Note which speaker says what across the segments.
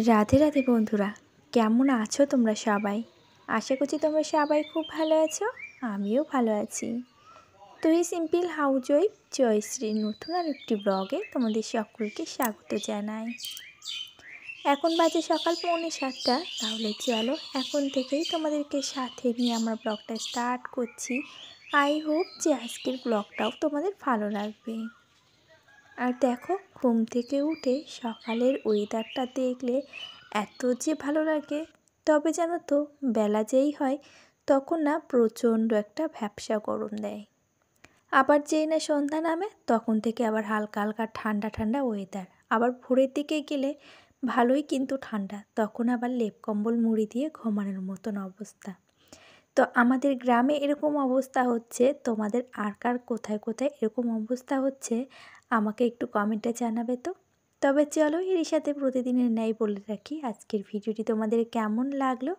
Speaker 1: রাধে রাধে বন্ধুরা, কেমন আছো তোমরা সবাই? আশা করছি তোমরা সবাই খুব ভালো আছো। আমিও ভালো আছি। তো এই সিম্পল হাউসওয়াইফ জয়শ্রীর নতুন আর একটি ব্লগে তোমাদের সকলকে স্বাগত জানাই। এখন বাজে সকাল 6:45। তাহলে চলো এখন থেকেই তোমাদেরকে সাথে নিয়ে আমার ব্লগটা স্টার্ট করছি। আই হোপ যে আজকের ব্লগটাও তোমাদের ভালো লাগবে। আর দেখো, ঘুম থেকে উঠে সকালের ওয়েদারটা দেখলে এত যে ভালো লাগে। তবে জানো তো, বেলা যেই হয় তখন না প্রচণ্ড একটা ভ্যাপসা গরম দেয়। আবার যেই না সন্ধ্যা নামে তখন থেকে আবার হালকা হালকা ঠান্ডা ঠান্ডা ওয়েদার। আবার ভোরের দিকে গেলে ভালোই কিন্তু ঠান্ডা, তখন আবার লেপ কম্বল মুড়ি দিয়ে ঘুমানোর মতন অবস্থা। তো আমাদের গ্রামে এরকম অবস্থা হচ্ছে, তোমাদের আর কার কোথায় কোথায় এরকম অবস্থা হচ্ছে আমাকে একটু কমেন্টে জানাবে তো। তবে চলো, এর সাথে প্রতিদিনের ন্যায় বলে রাখি, আজকের ভিডিওটি তোমাদের কেমন লাগলো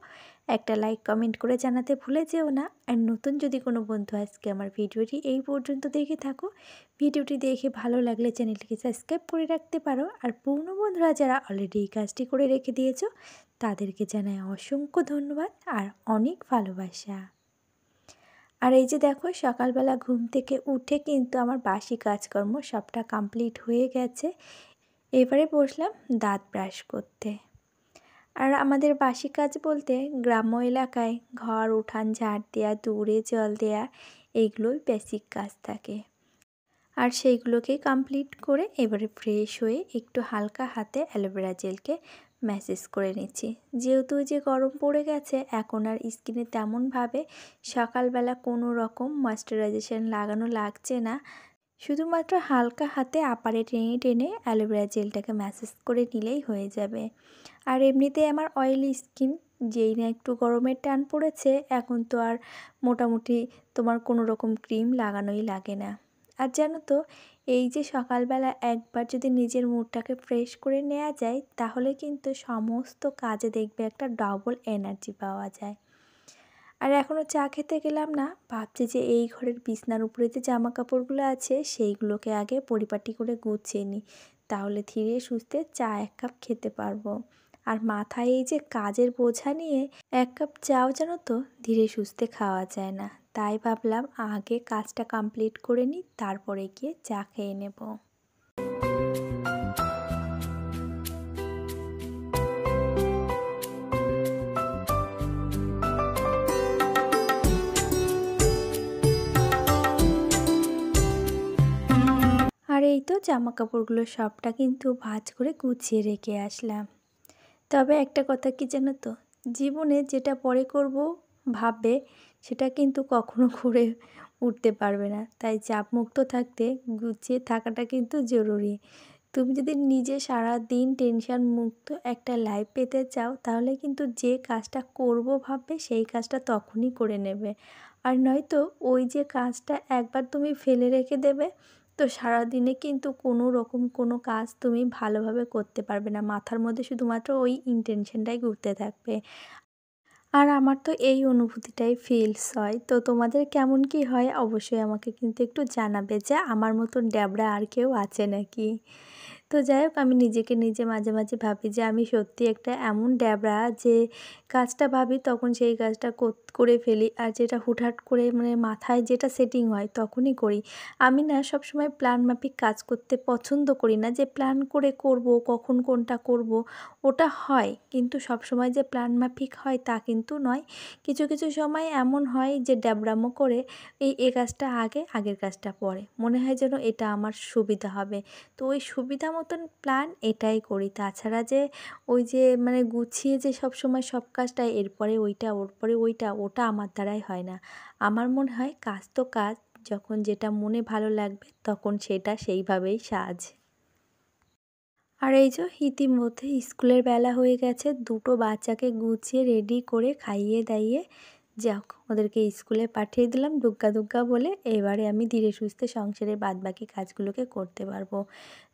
Speaker 1: একটা লাইক কমেন্ট করে জানাতে ভুলে যেও না। আর নতুন যদি কোনো বন্ধু আজকে আমার ভিডিওটি এই পর্যন্ত দেখে থাকো, ভিডিওটি দেখে ভালো লাগলে চ্যানেলটিকে সাবস্ক্রাইব করে রাখতে পারো। আর পুরনো বন্ধুরা যারা অলরেডি এই কাজটি করে রেখে দিয়েছো তাদেরকে জানাই অসংখ্য ধন্যবাদ আর অনেক ভালোবাসা। আর এই যে দেখো, সকালবেলা ঘুম থেকে উঠে কিন্তু আমার বাসি কাজকর্ম সবটা কমপ্লিট হয়ে গেছে। এবারে বসলাম দাঁত ব্রাশ করতে। আর আমাদের বাসি কাজ বলতে গ্রাম্য এলাকায় ঘর উঠান ঝাড় দেওয়া, দূরে জল দেওয়া, এইগুলোই বেসিক কাজ থাকে। আর সেইগুলোকেই কমপ্লিট করে এবারে ফ্রেশ হয়ে একটু হালকা হাতে অ্যালোভেরা জেলকে ম্যাসেজ করে নিচ্ছি। যেহেতু যে গরম পড়ে গেছে, এখন আর স্কিনে তেমনভাবে সকালবেলা কোনো রকম ময়েশ্চারাইজেশন লাগানো লাগছে না। শুধুমাত্র হালকা হাতে আপারে টেনে টেনে অ্যালোভেরা জেলটাকে ম্যাসেজ করে নিলেই হয়ে যাবে। আর এমনিতে আমার অয়েলি স্কিন, যেই না একটু গরমের টান পড়েছে এখন তো আর মোটামুটি তোমার কোনো রকম ক্রিম লাগানোই লাগে না। আর জানো তো, এই যে সকালবেলা একবার যদি নিজের মুডটাকে ফ্রেশ করে নেওয়া যায় তাহলে কিন্তু সমস্ত কাজে দেখবে একটা ডবল এনার্জি পাওয়া যায়। আর এখনও চা খেতে গেলাম না, ভাবছি যে এই ঘরের বিছনার উপরে যে জামা কাপড়গুলো আছে সেইগুলোকে আগে পরিপাটি করে গুছিয়ে নিই, তাহলে ধীরে সুস্থে চা 1 কাপ খেতে পারবো। আর মাথায় এই যে কাজের বোঝা নিয়ে 1 কাপ চাও জানো তো ধীরে সুস্থে খাওয়া যায় না। তাই ভাবলাম আগে কাজটা কমপ্লিট করে নিই, তারপরে গিয়ে চা খেয়ে নেব। আর এই তো জামা কাপড়গুলো সবটা কিন্তু ভাঁজ করে গুছিয়ে রেখে আসলাম। তবে একটা কথা কি জানো তো, জীবনে যেটা পরে করব ভাববে সেটা কিন্তু কখনো করে উঠতে পারবে না। তাই চাপমুক্ত থাকতে গুছিয়ে থাকাটা কিন্তু জরুরি। তুমি যদি নিজে সারা দিন টেনশন মুক্ত একটা লাইফ পেতে চাও তাহলে কিন্তু যে কাজটা করব ভাববে সেই কাজটা তখনই করে নেবে। আর নয়তো ওই যে কাজটা একবার তুমি ফেলে রেখে দেবে, তো সারাদিনে কিন্তু কোনো রকম কোনো কাজ তুমি ভালোভাবে করতে পারবে না। মাথার মধ্যে শুধুমাত্র ওই ইনটেনশনটাই ঘুরতে থাকবে। আর আমার তো এই অনুভূতিটাই ফিলস হয়। তো তোমাদের কেমন কি হয় অবশ্যই আমাকে কিন্তু একটু জানাবে যে আমার মতন ড্যাবড়া আর কেউ আছে নাকি। তো যাই হোক, আমি নিজেকে নিজে মাঝে মাঝে ভাবি যে আমি সত্যি একটা এমন ড্যাবড়া যে কাজটা ভাবি তখন সেই কাজটা করে ফেলি, আর যেটা হুটহাট করে মানে মাথায় যেটা সেটিং হয় তখনই করি। আমি না সবসময় প্ল্যান মাফিক কাজ করতে পছন্দ করি না, যে প্ল্যান করে করব কখন কোনটা করব, ওটা হয় কিন্তু সবসময় যে প্ল্যান মাফিক হয় তা কিন্তু নয়। কিছু কিছু সময় এমন হয় যে ড্যাবড়ামো করে এই কাজটা আগে, আগের কাজটা পরে, মনে হয় যেন এটা আমার সুবিধা হবে। তো ওই সুবিধা মতন প্ল্যান এটাই করি। তাছাড়া যে ওই যে মানে গুছিয়ে যে সব সময় সব কাজটা এরপরে ওইটা ওর পরে ওইটা, ওটা আমার দ্বারাই হয় না। আমার মনে হয় কাজ তো কাজ, যখন যেটা মনে ভালো লাগবে তখন সেটা সেইভাবেই সাজ। আর এই যে ইতিমধ্যে স্কুলের বেলা হয়ে গেছে, দুটো বাচ্চাকে গুছিয়ে রেডি করে খাইয়ে দাইয়ে যাক ওদেরকে স্কুলে পাঠিয়ে দিলাম দুগ্গা দুগ্গা বলে। এবারে আমি ধীরে সুস্থে সংসারের বাদবাকি কাজগুলোকে করতে পারবো।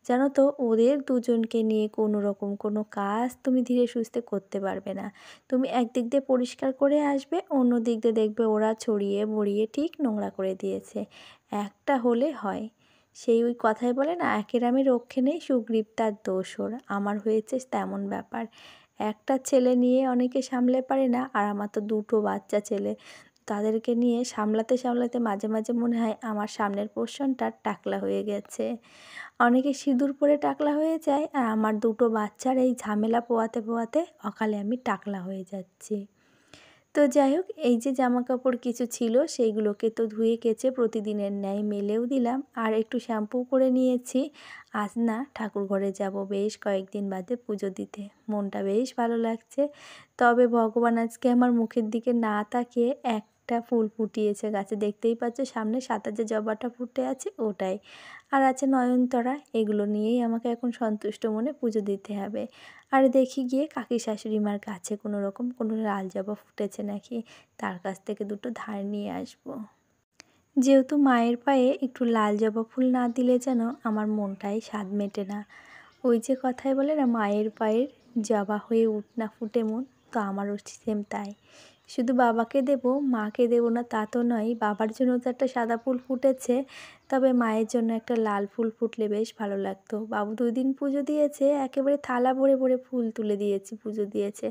Speaker 1: জানো তো, ওদের দুজনকে নিয়ে কোনো রকম কোনো কাজ তুমি ধীরে সুস্থে করতে পারবে না। তুমি একদিক দিয়ে পরিষ্কার করে আসবে, অন্য দিক দিয়ে দেখবে ওরা ছড়িয়ে বড়িয়ে ঠিক নোংরা করে দিয়েছে। একটা হলে হয়, সেই ওই কথায় বলে না, একের আমি রক্ষে নেই সুগ্রীব তার দোসর। আমার হয়েছে তেমন ব্যাপার। একটা ছেলে নিয়ে অনেকে সামলে পারে না, আর আমার তো দুটো বাচ্চা ছেলে। তাদেরকে নিয়ে সামলাতে সামলাতে মাঝে মাঝে মনে হয় আমার সামনের পোর্শনটা টাকলা হয়ে গেছে। অনেকে সিঁদুর পরে টাকলা হয়ে যায়, আর আমার দুটো বাচ্চার এই ঝামেলা পোয়াতে পোয়াতে অকালে আমি টাকলা হয়ে যাচ্ছি। তো যাই হোক, এই যে জামা কাপড় কিছু ছিল সেইগুলোকে তো ধুয়ে কেচে প্রতিদিনের ন্যায় মেলেও দিলাম, আর একটু শ্যাম্পু করে নিয়েছি। আজ না ঠাকুর ঘরে যাব বেশ কয়েকদিন বাদে পুজো দিতে, মনটা বেশ ভালো লাগছে। তবে ভগবান আজকে আমার মুখের দিকে না তাকিয়ে একটা ফুল ফুটিয়েছে গাছে, দেখতেই পাচ্ছ সামনে সাদা যে জবাটা ফুটে আছে ওটাই, আর আছে নয়নতারা। এগুলো নিয়েই আমাকে এখন সন্তুষ্ট মনে পুজো দিতে হবে। আর দেখি গিয়ে কাকি শাশুড়ি মার কাছে কোনো রকম কোনো লাল জবা ফুটেছে নাকি, তার কাছ থেকে দুটো ধার নিয়ে আসবো। যেহেতু মায়ের পায়ে একটু লাল জবা ফুল না দিলে যেন আমার মনটাই স্বাদ মেটে না। ওই যে কথায় বলে না, মায়ের পায়ের জবা হয়ে উঠ না ফুটে মন, তো আমারও সেম তাই। শুধু বাবাকে দেব, মাকে দেব না তা তো নয়, বাবার জন্য তো একটা সাদা ফুল ফুটেছে, তবে মায়ের জন্য একটা লাল ফুল ফুটলে বেশ ভালো লাগতো। বাবু 2 দিন পুজো দিয়েছে, একেবারে থালা ভরে ভরে ফুল তুলে দিয়েছি, পুজো দিয়েছে।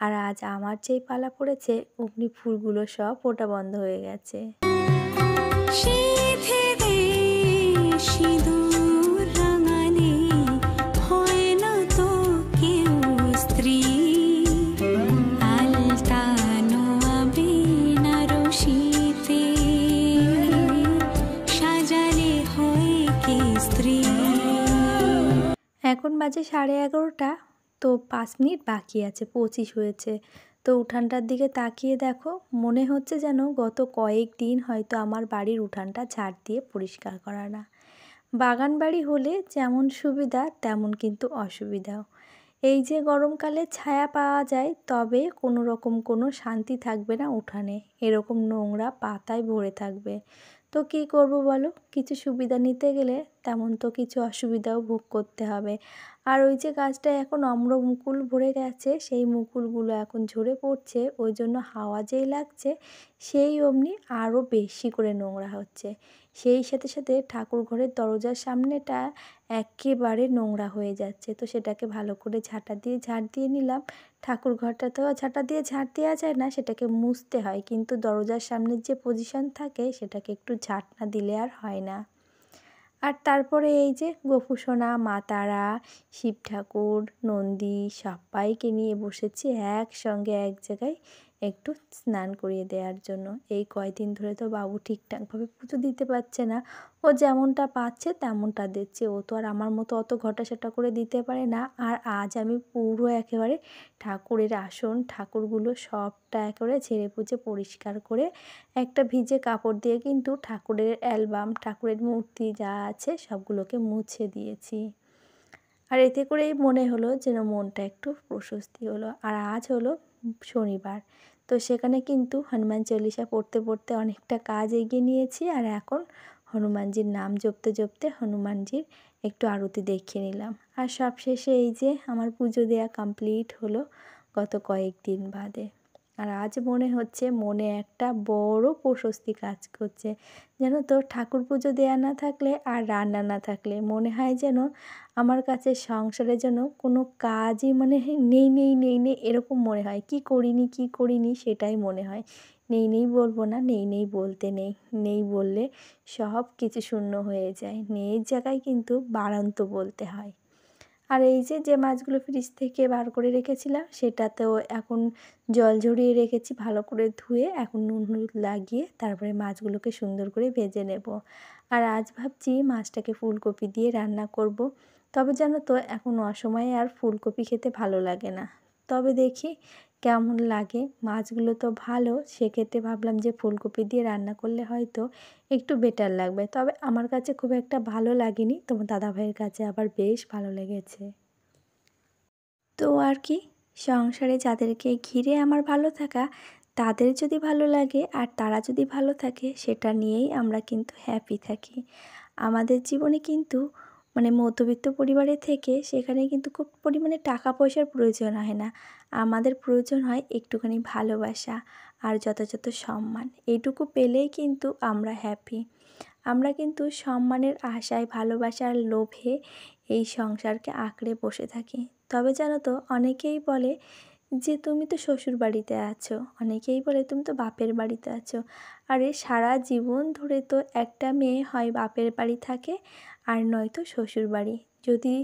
Speaker 1: আর আজ আমার যেই পালা পড়েছে অমনি ফুলগুলো সব ফোটা বন্ধ হয়ে গেছে। এখন বাজে 11:30, তো 5 মিনিট বাকি আছে, 25 হয়েছে। তো উঠানটার দিকে তাকিয়ে দেখো, মনে হচ্ছে যেন গত কয়েকদিন হয়তো আমার বাড়ির উঠানটা ঝাড় দিয়ে পরিষ্কার করা না। বাগান বাড়ি হলে যেমন সুবিধা তেমন কিন্তু অসুবিধাও। এই যে গরমকালে ছায়া পাওয়া যায়, তবে কোনো রকম কোনো শান্তি থাকবে না উঠানে, এরকম নোংরা পাতায় ভরে থাকবে। তো কী করব বলো, কিছু সুবিধা নিতে গেলে তেমন তো কিছু অসুবিধাও ভোগ করতে হবে। আর ওই যে গাছটায় এখন অম্র মুকুল ভরে গেছে, সেই মুকুলগুলো এখন ঝরে পড়ছে, ওই জন্য হাওয়া যেই লাগছে সেই অমনি আরও বেশি করে নোংরা হচ্ছে। সেই সাথে সাথে ঠাকুর ঘরের দরজার সামনেটা একেবারে নোংরা হয়ে যাচ্ছে, তো সেটাকে ভালো করে ঝাঁটা দিয়ে ঝাড় দিয়ে নিলাম। ঠাকুর ঘরটা তো ঝাঁটা দিয়ে ঝাড় দেওয়া যায় না, সেটাকে মুছতে হয়, কিন্তু দরজার সামনের যে পজিশন থাকে সেটাকে একটু ঝাঁট না দিলে আর হয় না। আর তারপরে এই যে গোপুসোনা, মা তারা, শিব ঠাকুর, নন্দী সবাইকে নিয়ে বসেছি একসঙ্গে এক জায়গায় একটু স্নান করিয়ে দেওয়ার জন্য। এই কয়দিন ধরে তো বাবু ঠিকঠাকভাবে পুজো দিতে পারছে না, ও যেমনটা পাচ্ছে তেমনটা দিচ্ছে, ও তো আর আমার মতো অত ঘটাসাটা করে দিতে পারে না। আর আজ আমি পুরো একেবারে ঠাকুরের আসন ঠাকুরগুলো সবটা একেবারে ঝেড়ে পুছে পরিষ্কার করে একটা ভিজে কাপড় দিয়ে কিন্তু ঠাকুরের অ্যালবাম, ঠাকুরের মূর্তি যা আছে সবগুলোকে মুছে দিয়েছি। আর এতে করেই মনে হলো যেন মনটা একটু প্রশস্তি হলো। আর আজ হলো শনিবার, তো সেখানে কিন্তু হনুমান চল্লিশা পড়তে পড়তে অনেকটা কাজ এগিয়ে নিয়েছি, আর এখন হনুমানজির নাম জপতে জপতে হনুমানজির একটু আরতি দেখিয়ে নিলাম। আর সবশেষে এই যে আমার পুজো দেওয়া কমপ্লিট হলো গত কয়েকদিন বাদে। আর আজ মনে হচ্ছে মনে একটা বড় প্রশস্তি কাজ করছে। জানো তো, ঠাকুর পুজো দেওয়া না থাকলে আর রান্না না থাকলে মনে হয় যেন আমার কাছে সংসারে যেন কোনো কাজই মানে নেই নেই নেই নেই এরকম মনে হয়। কি করিনি সেটাই মনে হয়। নেই নেই বলবো না, নেই নেই বলতে নেই, নেই বললে সব কিছু শূন্য হয়ে যায়, নেই জায়গায় কিন্তু বাড়ন্ত বলতে হয়। আর এই যে মাছগুলো ফ্রিজ থেকে বার করে রেখেছিলাম সেটাতেও এখন জল ঝরিয়ে রেখেছি, ভালো করে ধুয়ে এখন নুন হলুদ লাগিয়ে তারপরে মাছগুলোকে সুন্দর করে ভেজে নেব। আর আজ ভাবছি মাছটাকে ফুলকপি দিয়ে রান্না করব। তবে জানো তো, এখন অসময়ে আর ফুলকপি খেতে ভালো লাগে না, তবে দেখি কেমন লাগে। মাছগুলো তো ভালো, সেক্ষেত্রে ভাবলাম যে ফুলকপি দিয়ে রান্না করলে হয়তো একটু বেটার লাগবে। তবে আমার কাছে খুব একটা ভালো লাগেনি, তোমার দাদাভাইয়ের কাছে আবার বেশ ভালো লেগেছে। তো আর কি, সংসারে যাদেরকে ঘিরে আমার ভালো থাকা, তাদের যদি ভালো লাগে আর তারা যদি ভালো থাকে, সেটা নিয়েই আমরা কিন্তু হ্যাপি থাকি। আমাদের জীবনে কিন্তু মানে মধ্যবিত্ত পরিবারে থেকে সেখানে কিন্তু খুব পরিমাণে টাকা পয়সার প্রয়োজন হয় না, আমাদের প্রয়োজন হয় একটুখানি ভালোবাসা আর যথাযথ সম্মান। এইটুকু পেলেই কিন্তু আমরা হ্যাপি। আমরা কিন্তু সম্মানের আশায়, ভালোবাসার লোভে এই সংসারকে আঁকড়ে বসে থাকি। তবে জানো তো, অনেকেই বলে যে তুমি তো শ্বশুর বাড়িতে আছো, অনেকেই বলে তুমি তো বাপের বাড়িতে আছো। আরে সারা জীবন ধরে তো একটা মেয়ে হয় বাপের বাড়ি থাকে আর নয়তো শ্বশুর বাড়ি। যদি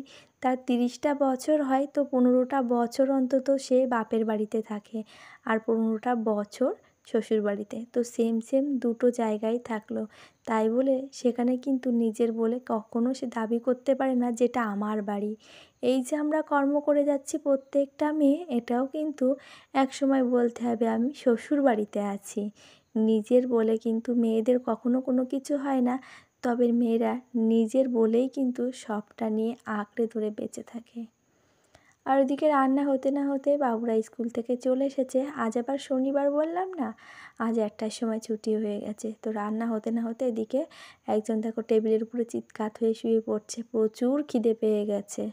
Speaker 1: তার 30টা বছর হয় তো 15টা বছর অন্তত সে বাপের বাড়িতে থাকে আর 15টা বছর শ্বশুর বাড়িতে। তো সেম সেম দুটো জায়গায় থাকলো, তাই বলে সেখানে কিন্তু নিজের বলে কখনো সে দাবি করতে পারে না যেটা আমার বাড়ি। এই যে আমরা কর্ম করে যাচ্ছি প্রত্যেকটা মেয়ে, এটাও কিন্তু একসময় বলতে হবে আমি শ্বশুর বাড়িতে আছি। নিজের বলে কিন্তু মেয়েদের কখনো কোনো কিছু হয় না, তবে মেয়েরা নিজের বলেই কিন্তু সবটা নিয়ে আঁকড়ে ধরে বেঁচে থাকে। আর ওদিকে রান্না হতে না হতে বাবুরা স্কুল থেকে চলে এসেছে। আজ আবার শনিবার বললাম না, আজ 1টার সময় ছুটি হয়ে গেছে। তো রান্না হতে না হতে এদিকে একজন দেখো টেবিলের উপরে চিৎকার হয়ে শুয়ে পড়ছে, প্রচুর খিদে পেয়ে গেছে।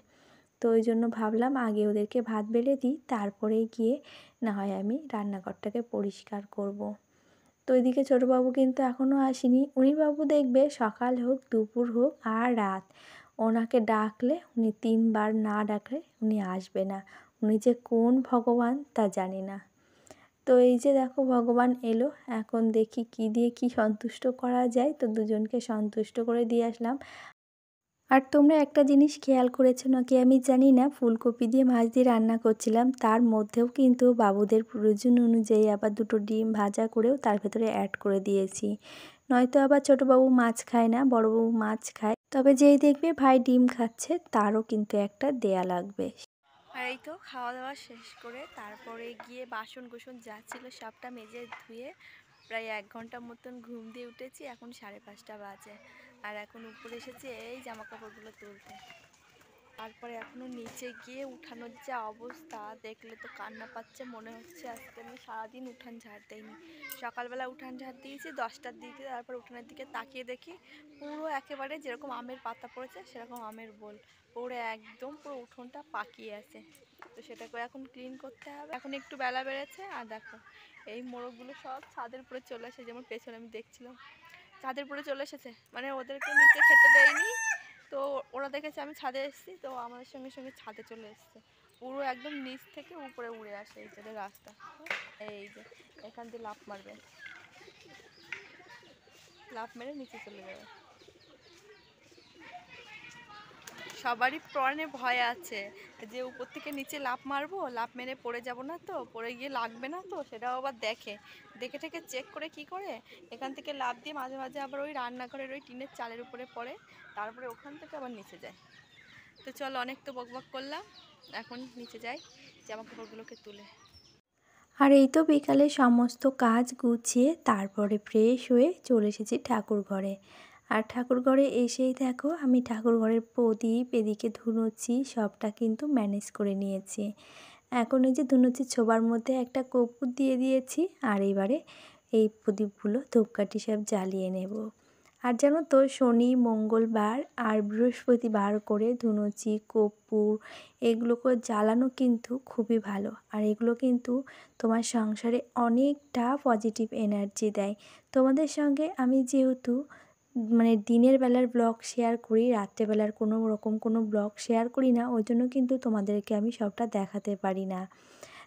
Speaker 1: তো ওই জন্য ভাবলাম আগে ওদেরকে ভাত বেড়ে দিই, তারপরে গিয়ে না হয় আমি রান্নাঘরটাকে পরিষ্কার করব। তো ওইদিকে ছোটোবাবু কিন্তু এখনও আসেনি। উনি বাবু দেখবে সকাল হোক, দুপুর হোক আর রাত, ওনাকে ডাকলে উনি 3বার না ডাকলে উনি আসবে না। উনি যে কোন ভগবান তা জানি না। তো এই যে দেখো ভগবান এলো, এখন দেখি কি দিয়ে কি সন্তুষ্ট করা যায়। তো দুজনকে সন্তুষ্ট করে দিয়ে আসলাম। আর তোমরা একটা জিনিস খেয়াল করেছো নাকি আমি জানি না, ফুলকপি দিয়ে মাছ দিয়ে রান্না করছিলাম, তার মধ্যেও কিন্তু বাবুদের প্রয়োজন অনুযায়ী আবার 2টো ডিম ভাজা করেও তার ভেতরে অ্যাড করে দিয়েছি। নয়তো আবার ছোটোবাবু মাছ খায় না, বড়োবাবু মাছ খায়। তবে যেই দেখবে ভাই ডিম খাচ্ছে তারও কিন্তু একটা দেয়া লাগবে। আর এই তো খাওয়া দাওয়া শেষ করে তারপরে গিয়ে বাসন কুসন যা ছিল সবটা মেজে ধুয়ে প্রায় 1 ঘন্টা মতন ঘুম দিয়ে উঠেছি। এখন 5:30 বাজে আর এখন উপরে এসেছি এই জামা কাপড়গুলো তুলতে। তারপরে এখনও নিচে গিয়ে উঠানোর যে অবস্থা দেখলে তো কান্না পাচ্ছে, মনে হচ্ছে আজকে আমি সারাদিন উঠান ঝাড় দিইনি। সকালবেলা উঠান ঝাড় দিয়েছি 10টার দিকে, তারপর উঠানের দিকে তাকিয়ে দেখি পুরো একেবারে যেরকম আমের পাতা পড়েছে সেরকম আমের বোল পড়ে একদম পুরো উঠোনটা পাকিয়ে আছে। তো সেটাকে এখন ক্লিন করতে হবে। এখন একটু বেলা বেড়েছে আর দেখো এই মোড়কগুলো সব ছাদের উপরে চলে এসেছে, যেমন পেছনে আমি দেখছিলাম ছাদের উপরে চলে এসেছে, মানে ওদেরকে নিচে খেতে দেয়নি। তো ওরা দেখেছে আমি ছাদে এসেছি, তো আমাদের সঙ্গে সঙ্গে ছাদে চলে এসেছে, পুরো একদম নিচ থেকে উপরে উড়ে আসে এই যে রাস্তা। এই যে এখান দিয়ে লাফ মারবে, লাফ মেরে নিচে চলে যাবে। সবারই প্রাণে ভয় আছে যে উপর থেকে নিচে লাফ মারবো, লাফ মেরে পড়ে যাব না তো, পড়ে গিয়ে লাগবে না তো, সেটাও আবার দেখে দেখে থেকে চেক করে কি করে এখান থেকে লাফ দিয়ে মাঝে মাঝে আবার ওই রান্নাঘরের ওই টিনের চালের উপরে পড়ে, তারপরে ওখান থেকে আবার নিচে যায়। তো চল অনেক তো বকবক করলাম, এখন নিচে যাই জামা কাপড়গুলোকে তুলে। আর এই তো বিকালে সমস্ত কাজ গুছিয়ে তারপরে ফ্রেশ হয়ে চলে এসেছি ঠাকুর ঘরে। আর ঠাকুর ঘরে এসেই দেখো আমি ঠাকুর ঘরের প্রদীপ, এদিকে ধুনুচি সবটা কিন্তু ম্যানেজ করে নিয়েছি। এখন এই যে ধুনুচি ছোবার মধ্যে একটা কর্পূর দিয়ে দিয়েছি, আর এবারে এই প্রদীপগুলো ধূপকাঠি সব জ্বালিয়ে নেব। আর জানো তো শনি, মঙ্গলবার আর বৃহস্পতিবার করে ধুনুচি, কর্পূর এগুলোকে জ্বালানো কিন্তু খুবই ভালো। আর এগুলো কিন্তু তোমার সংসারে অনেকটা পজিটিভ এনার্জি দেয়। তোমাদের সঙ্গে আমি যেহেতু মানে দিনের বেলার ব্লগ শেয়ার করি, রাত্রেবেলার কোনো রকম কোনো ব্লগ শেয়ার করি না, ওই জন্য কিন্তু তোমাদেরকে আমি সবটা দেখাতে পারি না।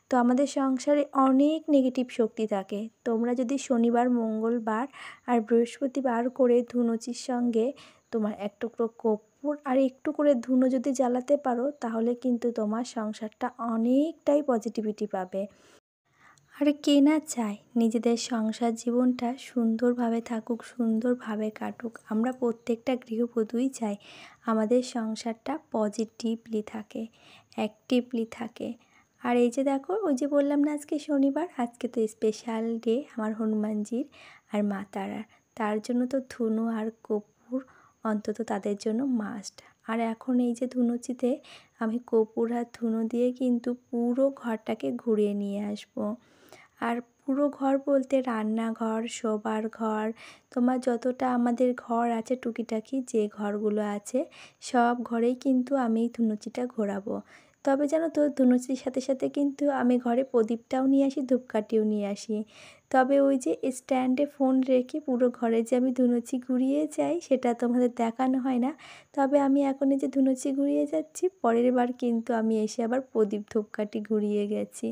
Speaker 1: তো আমাদের সংসারে অনেক নেগেটিভ শক্তি থাকে। তোমরা যদি শনিবার, মঙ্গলবার আর বৃহস্পতিবার করে ধুনুচির সঙ্গে তোমার এক টুকরো কর্পূর আর একটু করে ধুনো যদি জ্বালাতে পারো, তাহলে কিন্তু তোমার সংসারটা অনেকটাই পজিটিভিটি পাবে। আর কে না চায় নিজেদের সংসার জীবনটা সুন্দরভাবে থাকুক, সুন্দরভাবে কাটুক। আমরা প্রত্যেকটা গৃহবধূই চাই আমাদের সংসারটা পজিটিভলি থাকে, অ্যাক্টিভলি থাকে। আর এই যে দেখো ওই যে বললাম না আজকে শনিবার, আজকে তো স্পেশাল ডে আমার হনুমানজির আর মা তারার, তার জন্য তো ধুনো আর কর্পূর অন্তত তাদের জন্য মাস্ট। আর এখন এই যে ধুনুচিতে আমি কর্পূর আর ধুনো দিয়ে কিন্তু পুরো ঘরটাকে ঘুরিয়ে নিয়ে আসবো। আর পুরো ঘর বলতে রান্নাঘর, শোবার ঘর, তোমার যতটা আমাদের ঘর আছে টুকিটাকি যে ঘরগুলো আছে সব ঘরেই কিন্তু আমি এই ধুনুচিটা ঘোরাবো। তবে জানো তো ধুনুচির সাথে সাথে কিন্তু আমি ঘরে প্রদীপটাও নিয়ে আসি, ধূপকাঠিও নিয়ে আসি। তবে ওই যে স্ট্যান্ডে ফোন রেখে পুরো ঘরে যে আমি ধুনুচি ঘুরিয়ে যাই সেটা তোমাদের দেখানো হয় না। তবে আমি এখন এই যে ধুনুচি ঘুরিয়ে যাচ্ছি, পরের বার কিন্তু আমি এসে আবার প্রদীপ ধূপকাঠি ঘুরিয়ে গেছি।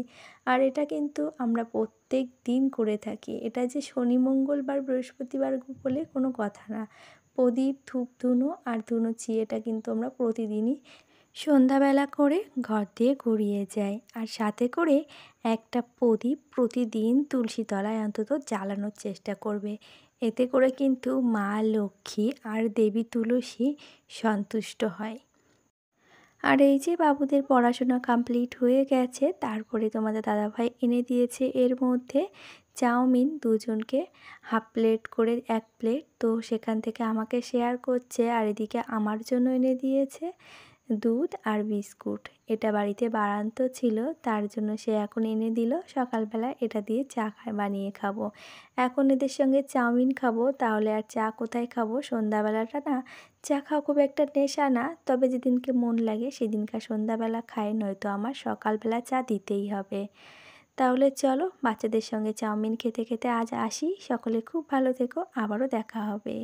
Speaker 1: আর এটা কিন্তু আমরা প্রত্যেক দিন করে থাকি। এটা যে শনি মঙ্গলবার বৃহস্পতিবার বলে কোনো কথা না। প্রদীপ ধূপ ধুনো আর ধুনুচি এটা কিন্তু আমরা প্রতিদিনই সন্ধ্যাবেলা করে ঘর দিয়ে ঘুরিয়ে যাই। আর সাথে করে একটা প্রদীপ প্রতিদিন তুলসী তলায় অন্তত জ্বালানোর চেষ্টা করবে। এতে করে কিন্তু মা লক্ষ্মী আর দেবী তুলসী সন্তুষ্ট হয়। আর এই যে বাবুদের পড়াশোনা কমপ্লিট হয়ে গেছে, তারপরে তোমাদের দাদাভাই এনে দিয়েছে এর মধ্যে চাউমিন দুজনকে হাফ প্লেট করে 1 প্লেট। তো সেখান থেকে আমাকে শেয়ার করছে, আর এদিকে আমার জন্য এনে দিয়েছে দুধ আর বিস্কুট। এটা বাড়িতে বানান্ত ছিল, তার জন্য সে এখন এনে দিল। সকালবেলা এটা দিয়ে চা বানিয়ে খাবো। এখন এদের সঙ্গে চাউমিন খাবো, তাহলে আর চা কোথায় খাবো? সন্ধ্যাবেলাটা না চা খাওয়া খুব একটা নেশা না, তবে যেদিনকে মন লাগে সেদিনকার সন্ধ্যাবেলা খাই, নয়তো আমার সকালবেলা চা দিতেই হবে। তাহলে চলো বাচ্চাদের সঙ্গে চাউমিন খেতে খেতে আজ আসি। সকলে খুব ভালো থেকো, আবারও দেখা হবে।